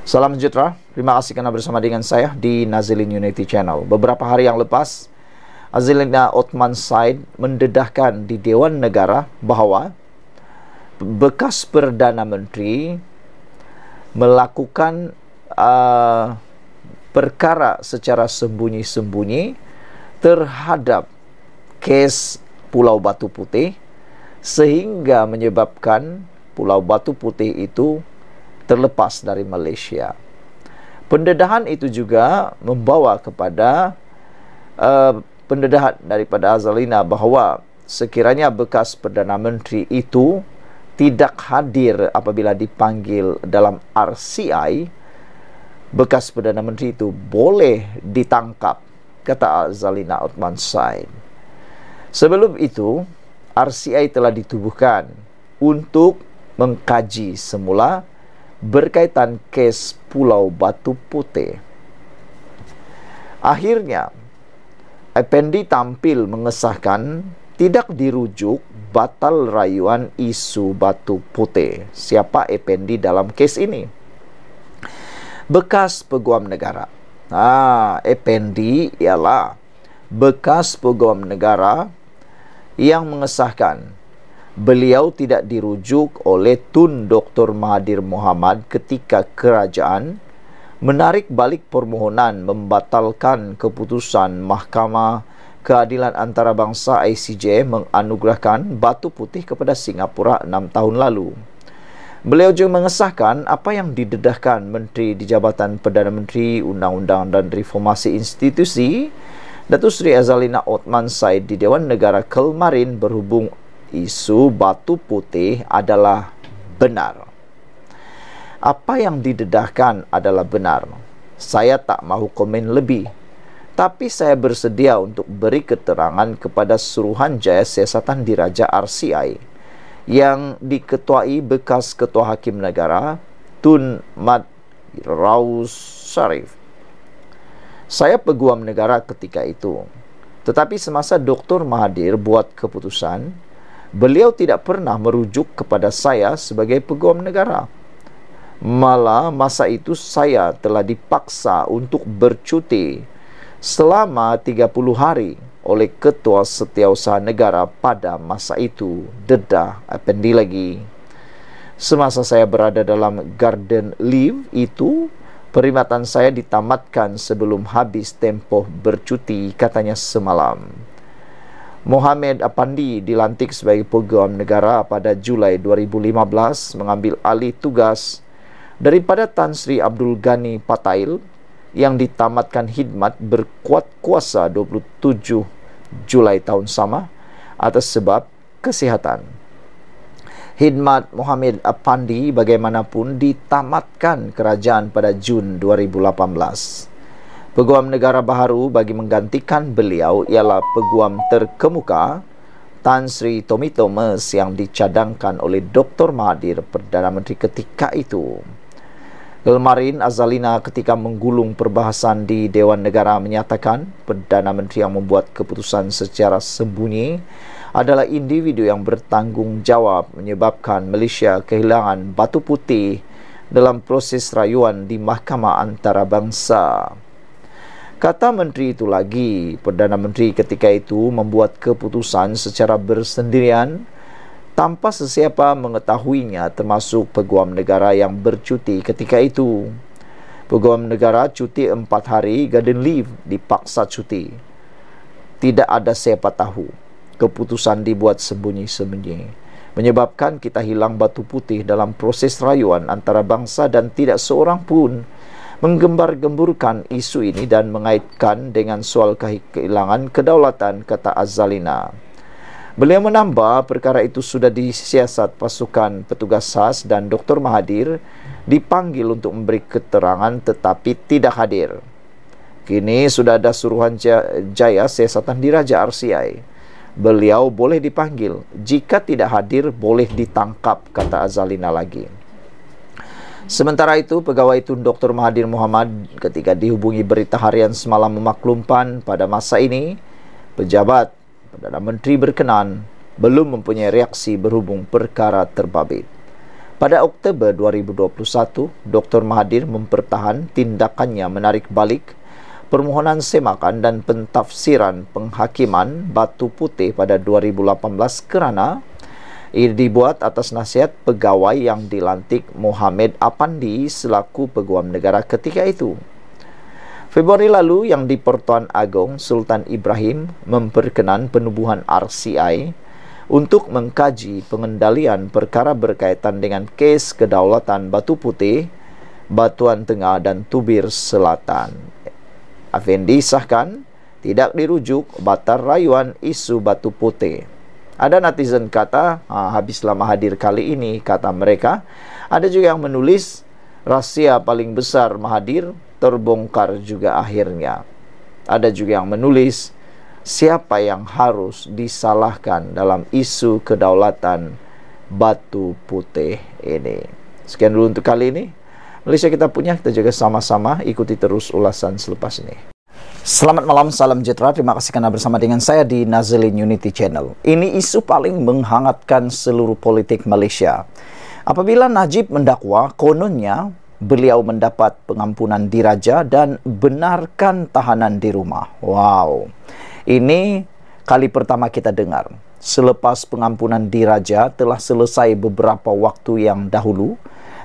Salam sejahtera, terima kasih karena bersama dengan saya di Nazilin Unity Channel. Beberapa hari yang lepas, Azalina Othman Said mendedahkan di Dewan Negara bahawa bekas Perdana Menteri melakukan perkara secara sembunyi-sembunyi terhadap kes Pulau Batu Putih sehingga menyebabkan Pulau Batu Putih itu terlepas dari Malaysia. Pendedahan itu juga membawa kepada pendedahan daripada Azalina bahawa sekiranya bekas Perdana Menteri itu tidak hadir apabila dipanggil dalam RCI, bekas Perdana Menteri itu boleh ditangkap, kata Azalina Othman Said. Sebelum itu, RCI telah ditubuhkan untuk mengkaji semula berkaitan kes Pulau Batu Putih. Akhirnya, Effendi tampil mengesahkan tidak dirujuk batal rayuan isu Batu Putih. Siapa Effendi dalam kes ini? Bekas Peguam Negara. Effendi ialah bekas Peguam Negara yang mengesahkan beliau tidak dirujuk oleh Tun Dr. Mahathir Mohamad ketika kerajaan menarik balik permohonan membatalkan keputusan Mahkamah Keadilan Antarabangsa ICJ menganugerahkan Batu Putih kepada Singapura 6 tahun lalu. Beliau juga mengesahkan apa yang didedahkan Menteri di Jabatan Perdana Menteri, Undang-Undang dan Reformasi Institusi, Datuk Seri Azalina Othman Said di Dewan Negara kemarin berhubung isu Batu Putih adalah benar. Apa yang didedahkan adalah benar. Saya tak mahu komen lebih, tapi saya bersedia untuk beri keterangan kepada Suruhanjaya Siasatan Diraja RCI yang diketuai bekas Ketua Hakim Negara Tun Mat Raus Sharif. Saya peguam negara ketika itu, tetapi semasa Dr. Mahathir buat keputusan, beliau tidak pernah merujuk kepada saya sebagai peguam negara. Malah masa itu saya telah dipaksa untuk bercuti selama 30 hari oleh Ketua Setiausaha Negara pada masa itu, dedah Effendi lagi. Semasa saya berada dalam garden leave itu, perkhidmatan saya ditamatkan sebelum habis tempoh bercuti, katanya semalam. Mohamed Apandi dilantik sebagai Peguam Negara pada Julai 2015 mengambil alih tugas daripada Tan Sri Abdul Ghani Patail yang ditamatkan khidmat berkuat kuasa 27 Julai tahun sama atas sebab kesihatan. Khidmat Mohamed Apandi bagaimanapun ditamatkan kerajaan pada Jun 2018. Peguam negara baharu bagi menggantikan beliau ialah peguam terkemuka Tan Sri Tommy Thomas yang dicadangkan oleh Dr. Mahathir, Perdana Menteri ketika itu. Kemarin Azalina ketika menggulung perbahasan di Dewan Negara menyatakan Perdana Menteri yang membuat keputusan secara sembunyi adalah individu yang bertanggung jawab menyebabkan Malaysia kehilangan Batu Putih dalam proses rayuan di Mahkamah Antarabangsa. Kata menteri itu lagi, Perdana Menteri ketika itu membuat keputusan secara bersendirian tanpa sesiapa mengetahuinya, termasuk peguam negara yang bercuti ketika itu. Peguam negara cuti 4 hari garden leave, dipaksa cuti. Tidak ada siapa tahu. Keputusan dibuat sembunyi-sembunyi, menyebabkan kita hilang Batu Putih dalam proses rayuan antarabangsa dan tidak seorang pun menggembar-gemburkan isu ini dan mengaitkan dengan soal kehilangan kedaulatan, kata Azalina. Beliau menambah perkara itu sudah disiasat pasukan petugas khas dan Dr. Mahathir dipanggil untuk memberi keterangan tetapi tidak hadir. Kini sudah ada Suruhanjaya Siasatan Diraja RCI. Beliau boleh dipanggil. Jika tidak hadir, boleh ditangkap, kata Azalina lagi. Sementara itu, pegawai Tun Dr. Mahathir Mohamad ketika dihubungi Berita Harian semalam memaklumkan pada masa ini, pejabat Perdana Menteri berkenan belum mempunyai reaksi berhubung perkara terbabit. Pada Oktober 2021, Dr. Mahathir mempertahan tindakannya menarik balik permohonan semakan dan pentafsiran penghakiman Batu Putih pada 2018 kerana ia dibuat atas nasihat pegawai yang dilantik Mohamed Apandi selaku Peguam Negara ketika itu. Februari lalu, Yang di-Pertuan Agong Sultan Ibrahim memperkenan penubuhan RCI untuk mengkaji pengendalian perkara berkaitan dengan kes kedaulatan Batu Putih, Batuan Tengah dan Tubir Selatan. Afendi sahkan tidak dirujuk batar rayuan isu Batu Putih. Ada netizen kata, habislah Mahathir kali ini, kata mereka. Ada juga yang menulis, rahsia paling besar Mahathir terbongkar juga akhirnya. Ada juga yang menulis, siapa yang harus disalahkan dalam isu kedaulatan Batu Putih ini. Sekian dulu untuk kali ini. Malaysia kita punya, kita jaga sama-sama. Ikuti terus ulasan selepas ini. Selamat malam, salam sejahtera. Terima kasih karena bersama dengan saya di Nazlin Unity Channel. Ini isu paling menghangatkan seluruh politik Malaysia. Apabila Najib mendakwa, kononnya beliau mendapat pengampunan diraja dan benarkan tahanan di rumah. Wow. Ini kali pertama kita dengar. Selepas pengampunan diraja telah selesai beberapa waktu yang dahulu,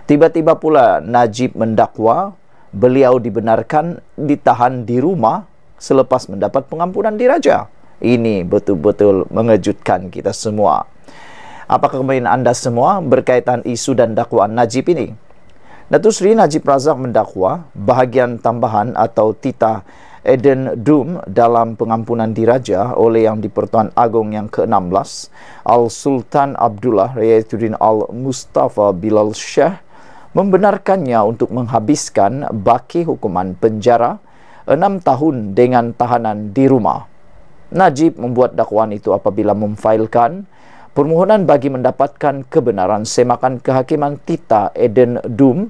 tiba-tiba pula Najib mendakwa beliau dibenarkan ditahan di rumah selepas mendapat pengampunan diraja. Ini betul-betul mengejutkan kita semua. Apakah kemudian anda semua berkaitan isu dan dakwaan Najib ini? Datuk Seri Najib Razak mendakwa bahagian tambahan atau titah addendum dalam pengampunan diraja oleh Yang di-Pertuan Agong yang ke-16, Al-Sultan Abdullah Riyatuddin Al-Mustafa Bilal Shah, membenarkannya untuk menghabiskan baki hukuman penjara 6 tahun dengan tahanan di rumah. Najib membuat dakwaan itu apabila memfailkan permohonan bagi mendapatkan kebenaran semakan kehakiman titah addendum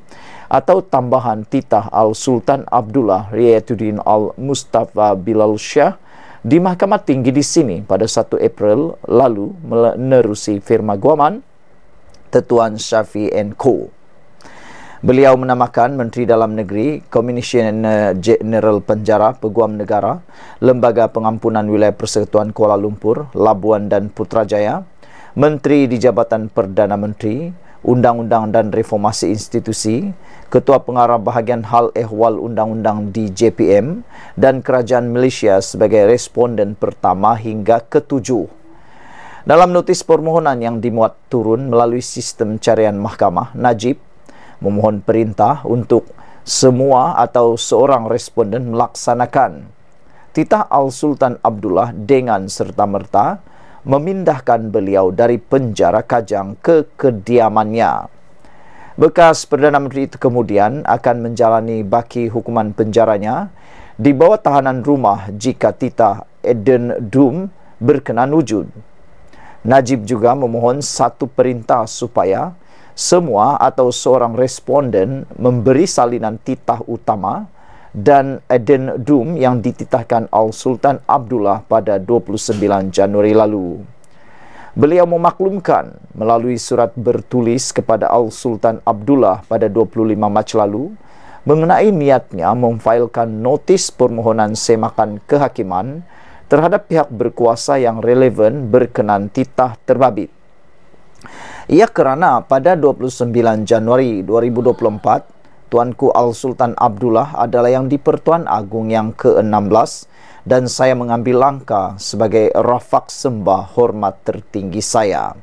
atau tambahan titah Al-Sultan Abdullah Riyatuddin Al-Mustafa Bilal Shah di Mahkamah Tinggi di sini pada 1 April lalu menerusi firma guaman Tetuan Syafi & Co. Beliau menamakan Menteri Dalam Negeri, Komisioner Jeneral Penjara, Peguam Negara, Lembaga Pengampunan Wilayah Persekutuan Kuala Lumpur, Labuan dan Putrajaya, Menteri di Jabatan Perdana Menteri, Undang-Undang dan Reformasi Institusi, Ketua Pengarah Bahagian Hal Ehwal Undang-Undang di JPM dan Kerajaan Malaysia sebagai responden pertama hingga ke-7. Dalam notis permohonan yang dimuat turun melalui sistem carian mahkamah, Najib memohon perintah untuk semua atau seorang responden melaksanakan titah Al-Sultan Abdullah dengan serta-merta memindahkan beliau dari penjara Kajang ke kediamannya. Bekas Perdana Menteri itu kemudian akan menjalani baki hukuman penjaranya di bawah tahanan rumah jika titah addendum berkenan wujud. Najib juga memohon satu perintah supaya semua atau seorang responden memberi salinan titah utama dan addendum yang dititahkan Al-Sultan Abdullah pada 29 Januari lalu. Beliau memaklumkan melalui surat bertulis kepada Al-Sultan Abdullah pada 25 Mac lalu mengenai niatnya memfailkan notis permohonan semakan kehakiman terhadap pihak berkuasa yang relevan berkenan titah terbabit. Ia kerana pada 29 Januari 2024, Tuanku Al-Sultan Abdullah adalah Yang di-Pertuan Agong yang ke-16 dan saya mengambil langkah sebagai rafaq sembah hormat tertinggi saya.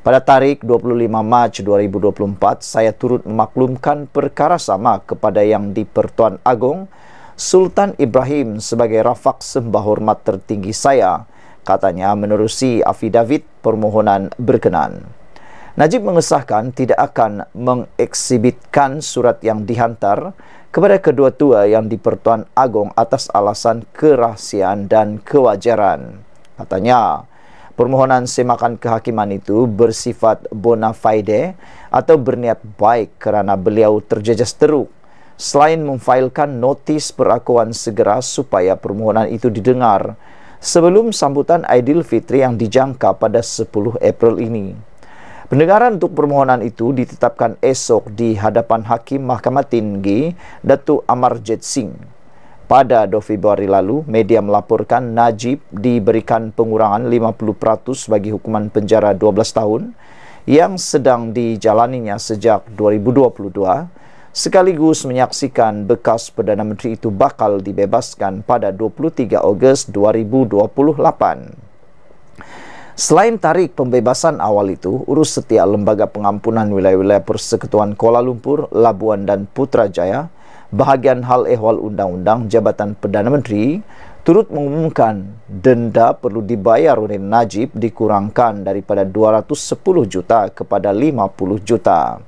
Pada tarikh 25 Mac 2024, saya turut memaklumkan perkara sama kepada Yang di-Pertuan Agong Sultan Ibrahim sebagai rafaq sembah hormat tertinggi saya, katanya menerusi afidavit permohonan berkenan. Najib mengesahkan tidak akan mengeksibitkan surat yang dihantar kepada kedua-dua Yang di-Pertuan Agong atas alasan kerahsiaan dan kewajaran. Katanya, permohonan semakan kehakiman itu bersifat bona fide atau berniat baik kerana beliau terjejas teruk selain memfailkan notis perakuan segera supaya permohonan itu didengar sebelum sambutan Aidilfitri yang dijangka pada 10 April ini. Pendengaran untuk permohonan itu ditetapkan esok di hadapan Hakim Mahkamah Tinggi Datuk Amarjit Singh. Pada 2 Februari lalu, media melaporkan Najib diberikan pengurangan 50% bagi hukuman penjara 12 tahun yang sedang dijalaninya sejak 2022, sekaligus menyaksikan bekas Perdana Menteri itu bakal dibebaskan pada 23 Ogos 2028. Selain tarik pembebasan awal itu, urus setiap lembaga pengampunan wilayah-wilayah Persekutuan Kuala Lumpur, Labuan dan Putrajaya, bahagian hal ehwal undang-undang Jabatan Perdana Menteri, turut mengumumkan denda perlu dibayar oleh Najib dikurangkan daripada 210 juta kepada 50 juta.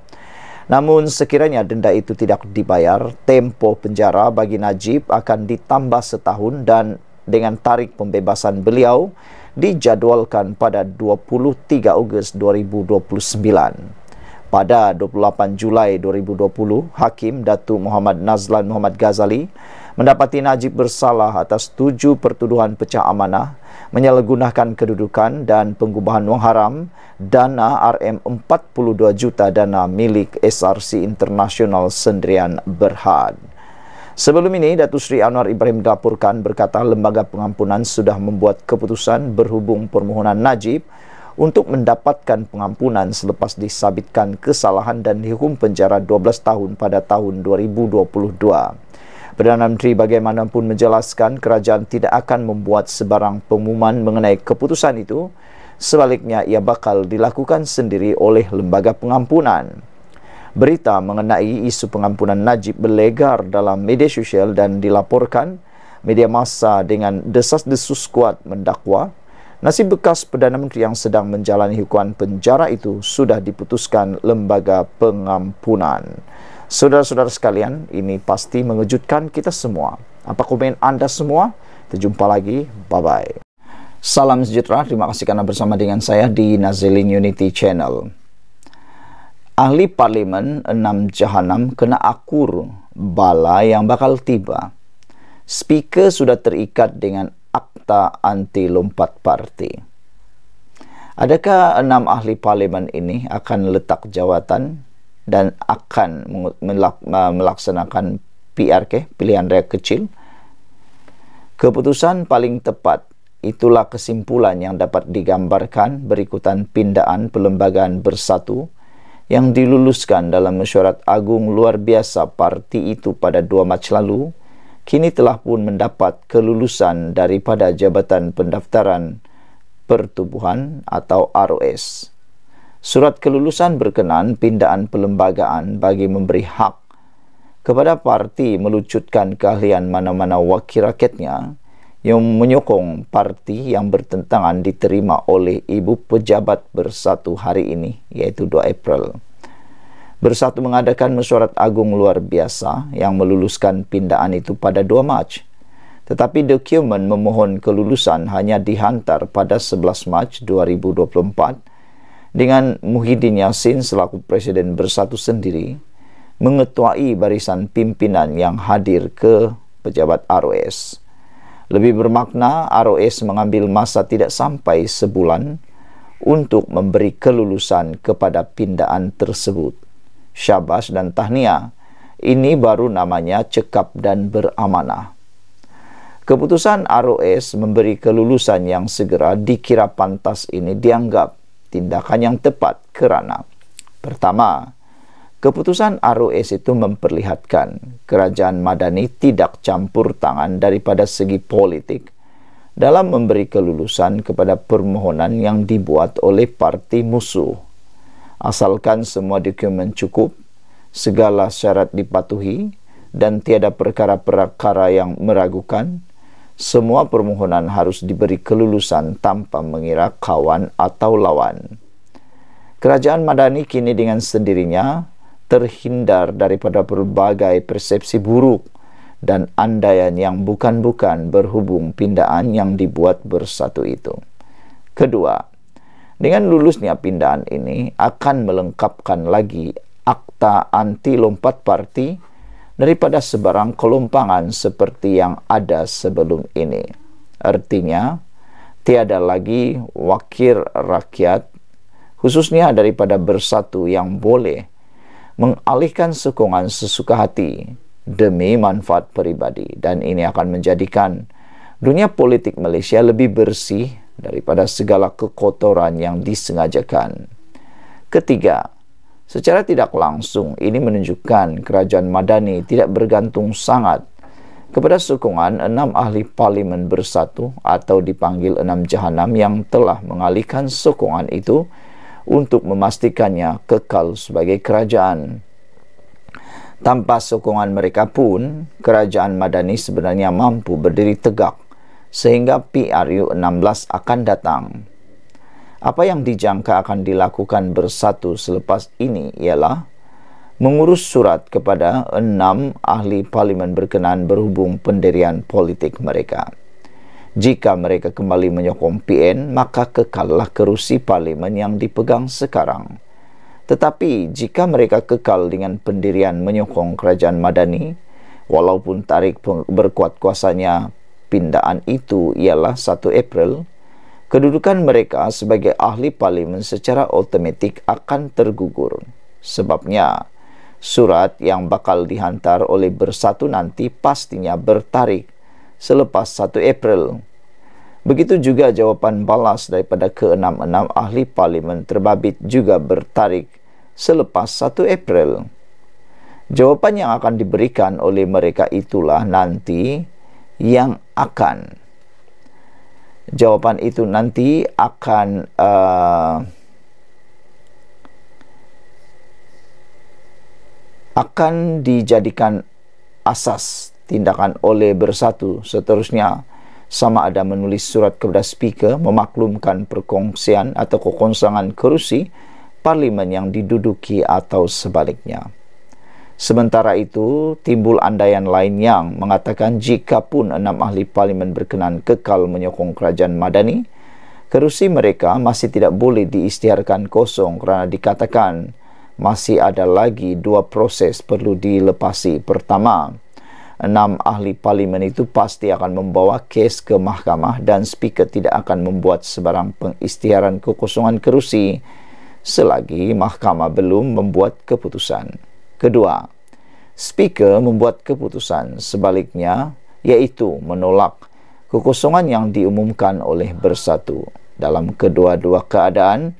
Namun sekiranya denda itu tidak dibayar, tempoh penjara bagi Najib akan ditambah setahun dan dengan tarik pembebasan beliau dijadualkan pada 23 Ogos 2029. Pada 28 Julai 2020, Hakim Datuk Muhammad Nazlan Muhammad Ghazali mendapati Najib bersalah atas 7 pertuduhan pecah amanah, menyalahgunakan kedudukan dan pengubahan wang haram, dana RM42 juta dana milik SRC International Sendirian Berhad. Sebelum ini, Datuk Seri Anwar Ibrahim dilaporkan berkata lembaga pengampunan sudah membuat keputusan berhubung permohonan Najib untuk mendapatkan pengampunan selepas disabitkan kesalahan dan dihukum penjara 12 tahun pada tahun 2022. Perdana Menteri bagaimanapun menjelaskan kerajaan tidak akan membuat sebarang pengumuman mengenai keputusan itu, sebaliknya ia bakal dilakukan sendiri oleh lembaga pengampunan. Berita mengenai isu pengampunan Najib berlegar dalam media sosial dan dilaporkan media massa dengan desas-desus kuat mendakwa nasib bekas Perdana Menteri yang sedang menjalani hukuman penjara itu sudah diputuskan lembaga pengampunan. Saudara-saudara sekalian, ini pasti mengejutkan kita semua. Apa komen anda semua? Kita jumpa lagi. Bye-bye. Salam sejahtera. Terima kasih kerana bersama dengan saya di Nazilin Unity Channel. Ahli Parlimen 6 Jahanam kena akur bala yang bakal tiba. Speaker sudah terikat dengan akta anti lompat parti. Adakah 6 ahli parlimen ini akan letak jawatan dan akan melaksanakan PRK, pilihan raya kecil? Keputusan paling tepat itulah kesimpulan yang dapat digambarkan berikutan pindaan Perlembagaan Bersatu yang diluluskan dalam mesyuarat agung luar biasa parti itu pada 2 Mac lalu, kini telah pun mendapat kelulusan daripada Jabatan Pendaftaran Pertubuhan atau ROS. Surat kelulusan berkenan pindaan perlembagaan bagi memberi hak kepada parti melucutkan keahlian mana-mana wakil rakyatnya yang menyokong parti yang bertentangan diterima oleh Ibu Pejabat Bersatu hari ini, iaitu 2 April. Bersatu mengadakan mesyuarat agung luar biasa yang meluluskan pindaan itu pada 2 Mac. Tetapi dokumen memohon kelulusan hanya dihantar pada 11 Mac 2024 dengan Muhyiddin Yassin selaku Presiden Bersatu sendiri mengetuai barisan pimpinan yang hadir ke pejabat ROS. Lebih bermakna, ROS mengambil masa tidak sampai sebulan untuk memberi kelulusan kepada pindaan tersebut. Syabas dan tahniah, ini baru namanya cekap dan beramanah. Keputusan ROS memberi kelulusan yang segera dikira pantas ini dianggap tindakan yang tepat kerana pertama, keputusan ROS itu memperlihatkan kerajaan Madani tidak campur tangan daripada segi politik dalam memberi kelulusan kepada permohonan yang dibuat oleh parti musuh. Asalkan semua dokumen cukup, segala syarat dipatuhi dan tiada perkara-perkara yang meragukan, semua permohonan harus diberi kelulusan tanpa mengira kawan atau lawan. Kerajaan Madani kini dengan sendirinya terhindar daripada berbagai persepsi buruk dan andaian yang bukan-bukan berhubung pindaan yang dibuat Bersatu itu. Kedua, dengan lulusnya pindaan ini akan melengkapkan lagi akta anti lompat parti daripada sebarang kelompangan seperti yang ada sebelum ini. Artinya, tiada lagi wakil rakyat khususnya daripada Bersatu yang boleh mengalihkan sokongan sesuka hati demi manfaat peribadi, dan ini akan menjadikan dunia politik Malaysia lebih bersih daripada segala kekotoran yang disengajakan. Ketiga, secara tidak langsung ini menunjukkan kerajaan Madani tidak bergantung sangat kepada sokongan 6 ahli parlimen Bersatu atau dipanggil 6 Jahanam yang telah mengalihkan sokongan itu untuk memastikannya kekal sebagai kerajaan. Tanpa sokongan mereka pun, kerajaan Madani sebenarnya mampu berdiri tegak sehingga PRU 16 akan datang. Apa yang dijangka akan dilakukan Bersatu selepas ini ialah mengurus surat kepada 6 ahli parlimen berkenaan berhubung pendirian politik mereka. Jika mereka kembali menyokong PN, maka kekallah kerusi parlimen yang dipegang sekarang. Tetapi jika mereka kekal dengan pendirian menyokong kerajaan Madani, walaupun tarikh berkuat kuasanya pindaan itu ialah 1 April, kedudukan mereka sebagai ahli parlimen secara otomatik akan tergugur. Sebabnya, surat yang bakal dihantar oleh Bersatu nanti pastinya bertarikh selepas 1 April. Begitu juga jawapan balas daripada ke-6 ahli parlimen terbabit juga bertarikh selepas 1 April. Jawapan yang akan diberikan oleh mereka itulah nanti yang akan akan dijadikan asas tindakan oleh Bersatu seterusnya, sama ada menulis surat kepada speaker memaklumkan perkongsian atau kekosongan kerusi parlimen yang diduduki atau sebaliknya. Sementara itu, timbul andaian lain yang mengatakan jika pun 6 ahli parlimen berkenan kekal menyokong kerajaan Madani, kerusi mereka masih tidak boleh diisytiharkan kosong kerana dikatakan masih ada lagi 2 proses perlu dilepasi. Pertama, 6 ahli parlimen itu pasti akan membawa kes ke mahkamah dan speaker tidak akan membuat sebarang pengisytiharan kekosongan kerusi selagi mahkamah belum membuat keputusan. Kedua, speaker membuat keputusan sebaliknya, iaitu menolak kekosongan yang diumumkan oleh Bersatu. Dalam kedua-dua keadaan,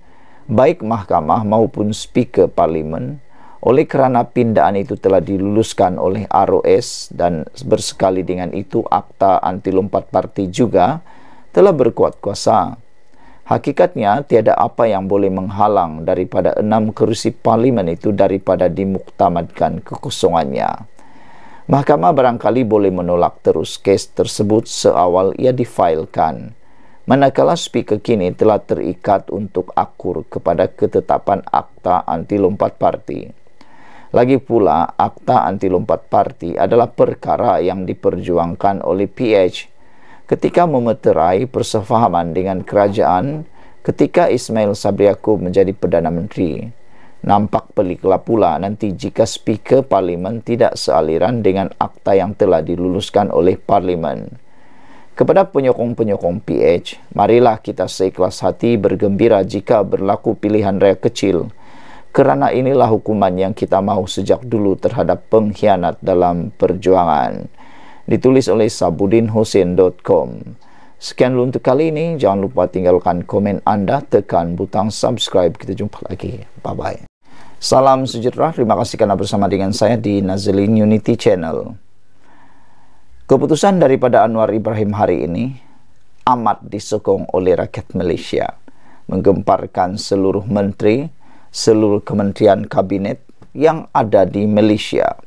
baik mahkamah maupun speaker parlimen, oleh kerana pindaan itu telah diluluskan oleh ROS dan bersekali dengan itu Akta Anti Lompat Parti juga telah berkuat kuasa. Hakikatnya, tiada apa yang boleh menghalang daripada 6 kerusi parlimen itu daripada dimuktamadkan kekosongannya. Mahkamah barangkali boleh menolak terus kes tersebut seawal ia difailkan, manakala speaker kini telah terikat untuk akur kepada ketetapan Akta Anti Lompat Parti. Lagi pula, Akta Anti Lompat Parti adalah perkara yang diperjuangkan oleh PH ketika memeterai persefahaman dengan kerajaan ketika Ismail Sabri Yaakob menjadi Perdana Menteri. Nampak peliklah pula nanti jika speaker parlimen tidak sealiran dengan akta yang telah diluluskan oleh parlimen. Kepada penyokong-penyokong PH, marilah kita seikhlas hati bergembira jika berlaku pilihan raya kecil, kerana inilah hukuman yang kita mahu sejak dulu terhadap pengkhianat dalam perjuangan. Ditulis oleh sabudinhussein.com. Sekian dulu untuk kali ini. Jangan lupa tinggalkan komen anda, tekan butang subscribe. Kita jumpa lagi. Bye-bye. Salam sejahtera. Terima kasih kerana bersama dengan saya di Nazlin Unity Channel. Keputusan daripada Anwar Ibrahim hari ini amat disokong oleh rakyat Malaysia, menggemparkan seluruh menteri, seluruh kementerian kabinet yang ada di Malaysia.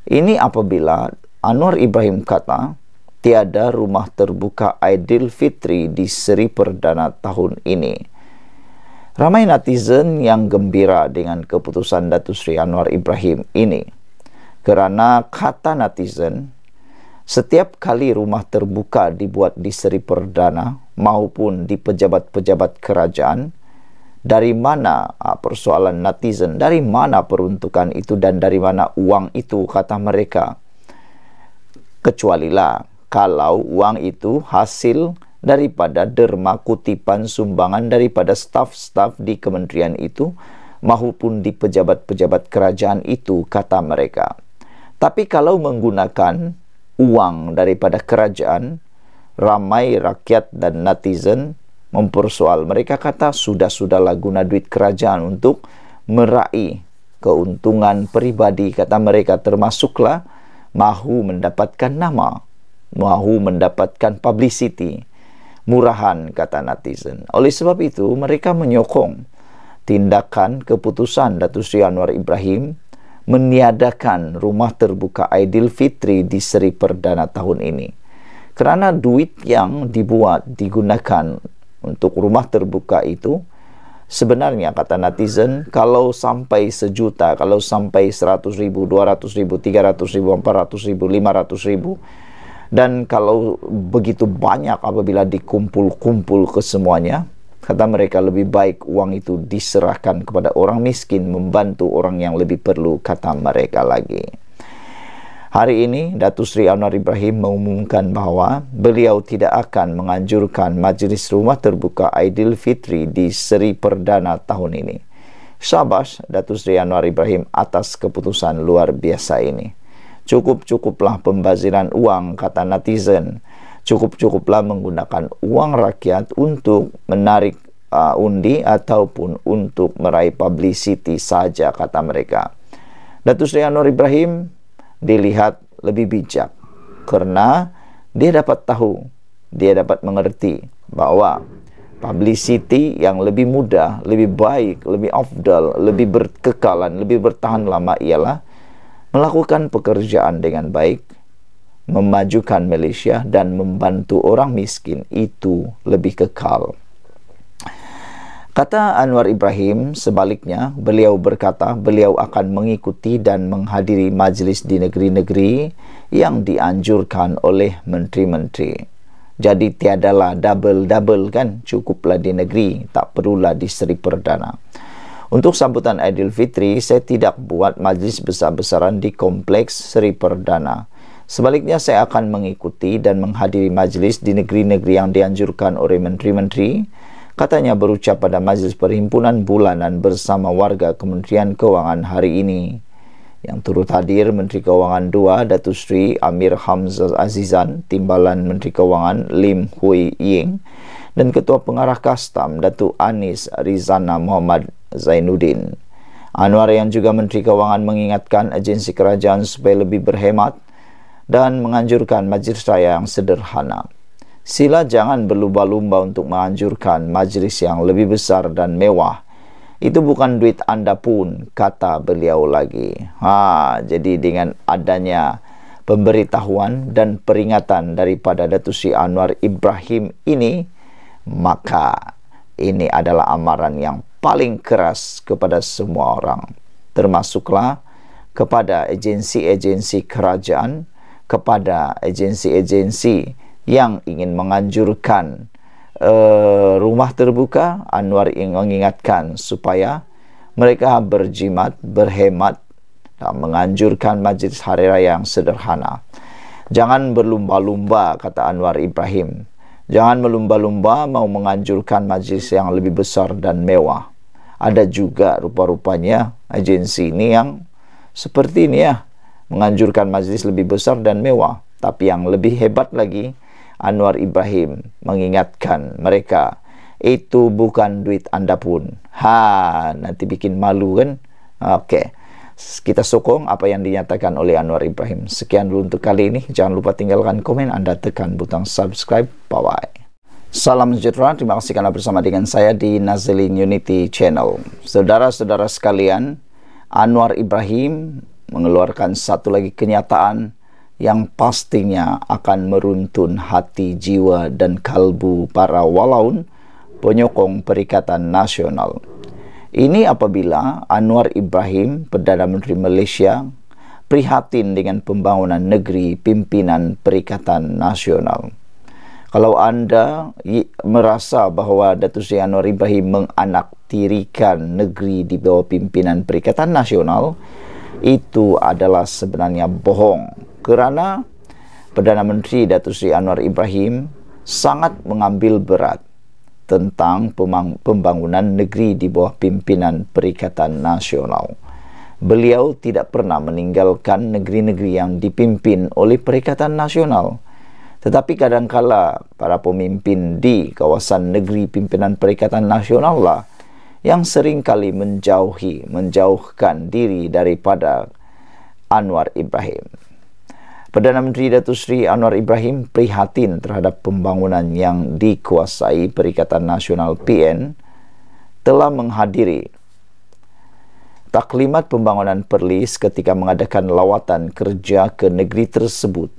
Ini apabila Anwar Ibrahim kata tiada rumah terbuka Aidilfitri di Seri Perdana tahun ini. Ramai netizen yang gembira dengan keputusan Datuk Seri Anwar Ibrahim ini, kerana kata netizen, setiap kali rumah terbuka dibuat di Seri Perdana maupun di pejabat-pejabat kerajaan, dari mana persoalan netizen, dari mana peruntukan itu dan dari mana uang itu, kata mereka. Kecualilah kalau uang itu hasil daripada derma kutipan sumbangan daripada staf-staf di kementerian itu maupun di pejabat-pejabat kerajaan itu, kata mereka. Tapi kalau menggunakan uang daripada kerajaan, ramai rakyat dan netizen mempersoal. Mereka kata sudah-sudahlah guna duit kerajaan untuk meraih keuntungan peribadi, kata mereka, termasuklah mahu mendapatkan nama, mahu mendapatkan publicity, murahan, kata netizen. Oleh sebab itu, mereka menyokong tindakan keputusan Datuk Seri Anwar Ibrahim meniadakan rumah terbuka Aidilfitri di Seri Perdana tahun ini. Kerana duit yang digunakan untuk rumah terbuka itu, sebenarnya, kata netizen, kalau sampai 1 juta, kalau sampai 100 ribu, 200 ribu, 300 ribu, 400 ribu, 500 ribu, dan kalau begitu banyak apabila dikumpul-kumpul ke semuanya, kata mereka lebih baik uang itu diserahkan kepada orang miskin, membantu orang yang lebih perlu, kata mereka lagi. Hari ini, Datuk Seri Anwar Ibrahim mengumumkan bahawa beliau tidak akan menganjurkan majlis rumah terbuka Aidilfitri di Seri Perdana tahun ini. Syabas Datuk Seri Anwar Ibrahim atas keputusan luar biasa ini. Cukup-cukuplah pembaziran uang, kata netizen. Cukup-cukuplah menggunakan uang rakyat untuk menarik undi ataupun untuk meraih publicity saja, kata mereka. Datuk Seri Anwar Ibrahim dilihat lebih bijak kerana dia dapat tahu, dia dapat mengerti bahawa publicity yang lebih mudah, lebih baik, lebih afdal, lebih berkekalan, lebih bertahan lama ialah melakukan pekerjaan dengan baik, memajukan Malaysia dan membantu orang miskin, itu lebih kekal. Kata Anwar Ibrahim, sebaliknya, beliau berkata beliau akan mengikuti dan menghadiri majlis di negeri-negeri yang dianjurkan oleh menteri-menteri. Jadi tiadalah double-double kan, cukuplah di negeri, tak perlulah di Seri Perdana. Untuk sambutan Aidilfitri, saya tidak buat majlis besar-besaran di kompleks Seri Perdana. Sebaliknya, saya akan mengikuti dan menghadiri majlis di negeri-negeri yang dianjurkan oleh menteri-menteri. Katanya berucap pada majlis perhimpunan bulanan bersama warga Kementerian Kewangan hari ini. Yang turut hadir Menteri Kewangan 2 Datuk Seri Amir Hamzah Azizan, Timbalan Menteri Kewangan Lim Hui Ying, dan Ketua Pengarah Kastam Datuk Anis Rizana Muhammad Zainuddin. Anwar yang juga Menteri Kewangan mengingatkan agensi kerajaan supaya lebih berhemat dan menganjurkan majlis raya yang sederhana. Sila jangan berlumba-lumba untuk menganjurkan majlis yang lebih besar dan mewah. Itu bukan duit anda pun, kata beliau lagi. Jadi dengan adanya pemberitahuan dan peringatan daripada Datuk Seri Anwar Ibrahim ini, maka ini adalah amaran yang paling keras kepada semua orang, termasuklah kepada agensi-agensi kerajaan, kepada agensi-agensi yang ingin menganjurkan rumah terbuka. Anwar ingin mengingatkan supaya mereka berjimat, berhemat dan menganjurkan majlis hari raya yang sederhana. Jangan berlumba-lumba, kata Anwar Ibrahim. Jangan berlumba-lumba mau menganjurkan majlis yang lebih besar dan mewah. Ada juga rupa-rupanya agensi ini yang seperti ini ya, menganjurkan majlis lebih besar dan mewah. Tapi yang lebih hebat lagi, Anwar Ibrahim mengingatkan mereka, itu bukan duit anda pun. Nanti bikin malu kan? Okey. Kita sokong apa yang dinyatakan oleh Anwar Ibrahim. Sekian dulu untuk kali ini. Jangan lupa tinggalkan komen, anda tekan butang subscribe. Bye-bye. Salam sejahtera. Terima kasih kerana bersama dengan saya di Nazilin Unity Channel. Saudara-saudara sekalian, Anwar Ibrahim mengeluarkan satu lagi kenyataan yang pastinya akan meruntun hati, jiwa dan kalbu para walaun penyokong Perikatan Nasional. Ini apabila Anwar Ibrahim, Perdana Menteri Malaysia, prihatin dengan pembangunan negeri pimpinan Perikatan Nasional. Kalau anda merasa bahawa Datuk Seri Anwar Ibrahim menganaktirikan negeri di bawah pimpinan Perikatan Nasional, itu adalah sebenarnya bohong. Kerana Perdana Menteri Datuk Seri Anwar Ibrahim sangat mengambil berat tentang pembangunan negeri di bawah pimpinan Perikatan Nasional. Beliau tidak pernah meninggalkan negeri-negeri yang dipimpin oleh Perikatan Nasional. Tetapi kadangkala para pemimpin di kawasan negeri pimpinan Perikatan Nasional lah yang seringkali menjauhkan diri daripada Anwar Ibrahim. Perdana Menteri Datuk Seri Anwar Ibrahim prihatin terhadap pembangunan yang dikuasai Perikatan Nasional PN telah menghadiri taklimat pembangunan Perlis ketika mengadakan lawatan kerja ke negeri tersebut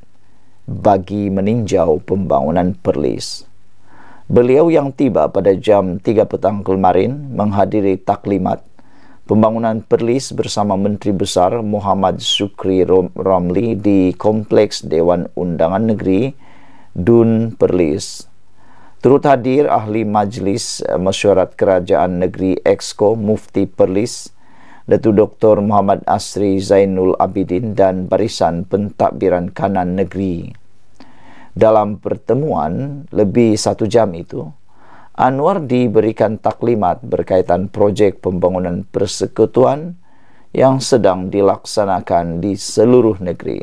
bagi meninjau pembangunan Perlis. Beliau yang tiba pada jam 3 petang kemarin menghadiri taklimat pembangunan Perlis bersama Menteri Besar Muhammad Sukri Ramli di Kompleks Dewan Undangan Negeri Dun Perlis. Turut hadir ahli Majlis Mesyuarat Kerajaan Negeri Exco Mufti Perlis, Datuk Dr. Muhammad Asri Zainul Abidin dan Barisan Pentadbiran Kanan Negeri. Dalam pertemuan lebih 1 jam itu, Anwar diberikan taklimat berkaitan projek pembangunan persekutuan yang sedang dilaksanakan di seluruh negeri.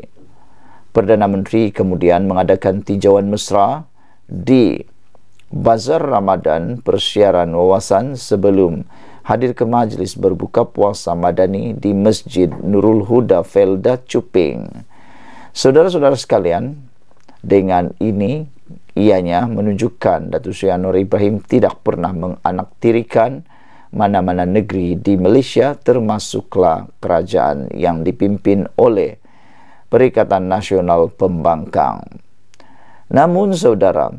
Perdana Menteri kemudian mengadakan tinjauan mesra di Bazar Ramadan Persiaran Wawasan sebelum hadir ke majlis berbuka puasa Madani di Masjid Nurul Huda Felda Cuping. Saudara-saudara sekalian, dengan ini ianya menunjukkan Datuk Seri Anwar Ibrahim tidak pernah menganaktirikan mana-mana negeri di Malaysia, termasuklah kerajaan yang dipimpin oleh Perikatan Nasional Pembangkang. Namun saudara,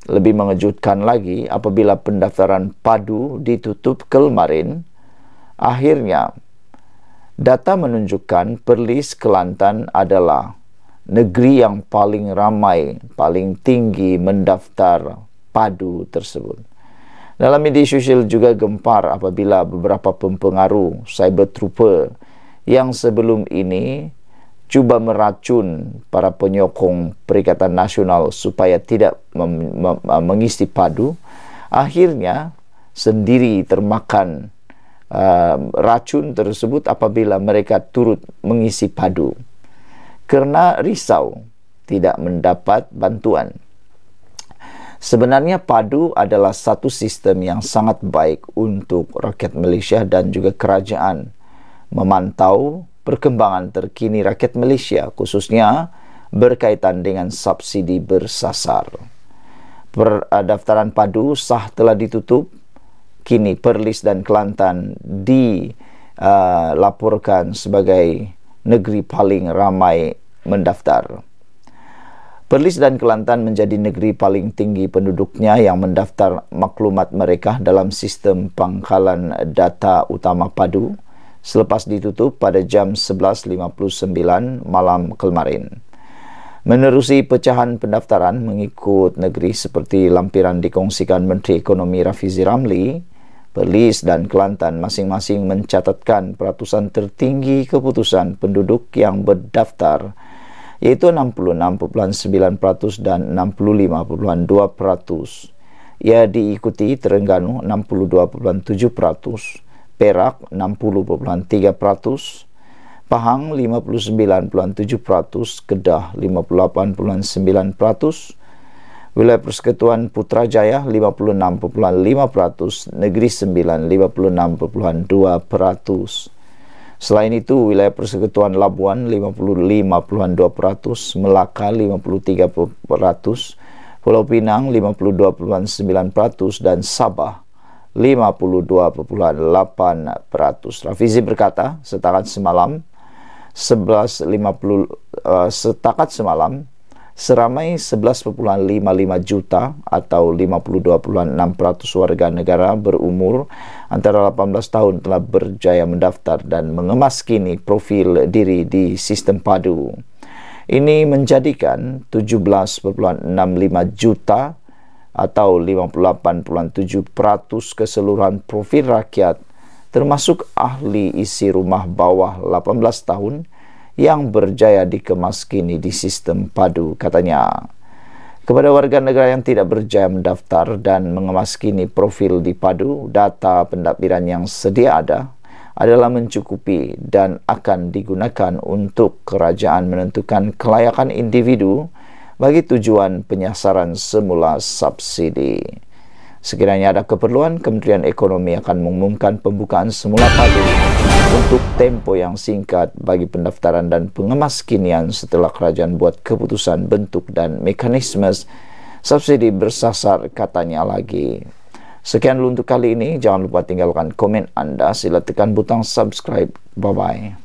lebih mengejutkan lagi apabila pendaftaran padu ditutup kemarin, akhirnya data menunjukkan Perlis Kelantan adalah negeri yang paling ramai, paling tinggi mendaftar padu tersebut. Dalam media sosial juga gempar apabila beberapa pempengaruh cyber trooper yang sebelum ini cuba meracun para penyokong Perikatan Nasional supaya tidak mengisi padu, akhirnya sendiri termakan racun tersebut apabila mereka turut mengisi padu, kerana risau tidak mendapat bantuan. Sebenarnya padu adalah satu sistem yang sangat baik untuk rakyat Malaysia dan juga kerajaan memantau perkembangan terkini rakyat Malaysia, khususnya berkaitan dengan subsidi bersasar. Pendaftaran padu sah telah ditutup. Kini Perlis dan Kelantan dilaporkan sebagai negeri paling ramai mendaftar. Perlis dan Kelantan menjadi negeri paling tinggi penduduknya yang mendaftar maklumat mereka dalam sistem pangkalan data utama padu selepas ditutup pada jam 11.59 malam kemarin. Menerusi pecahan pendaftaran mengikut negeri seperti lampiran dikongsikan Menteri Ekonomi Rafizi Ramli, Perlis dan Kelantan masing-masing mencatatkan peratusan tertinggi keputusan penduduk yang berdaftar, iaitu 66.9% dan 65.2%. Ia diikuti Terengganu 62.7%, Perak 60.3%, Pahang 59.7%, Kedah 58.9%, Wilayah Persekutuan Putrajaya 56.5%, Negeri Sembilan 56.2%. Selain itu, Wilayah Persekutuan Labuan 55.2%, Melaka 53%, Pulau Pinang 52.9% dan Sabah 52.8%. Rafizi berkata, setakat semalam seramai 11.55 juta atau 52.6% warga negara berumur antara 18 tahun telah berjaya mendaftar dan mengemas kini profil diri di sistem padu. Ini menjadikan 17.65 juta atau 58.7% keseluruhan profil rakyat, termasuk ahli isi rumah bawah 18 tahun yang berjaya dikemas kini di sistem padu, katanya. Kepada warga negara yang tidak berjaya mendaftar dan mengemaskini profil di Padu, data pentadbiran yang sedia ada adalah mencukupi dan akan digunakan untuk kerajaan menentukan kelayakan individu bagi tujuan penyasaran semula subsidi. Sekiranya ada keperluan, Kementerian Ekonomi akan mengumumkan pembukaan semula Padu untuk tempoh yang singkat bagi pendaftaran dan pengemaskinian setelah kerajaan buat keputusan bentuk dan mekanisme subsidi bersasar, katanya lagi. Sekian dulu untuk kali ini. Jangan lupa tinggalkan komen anda. Sila tekan butang subscribe. Bye-bye.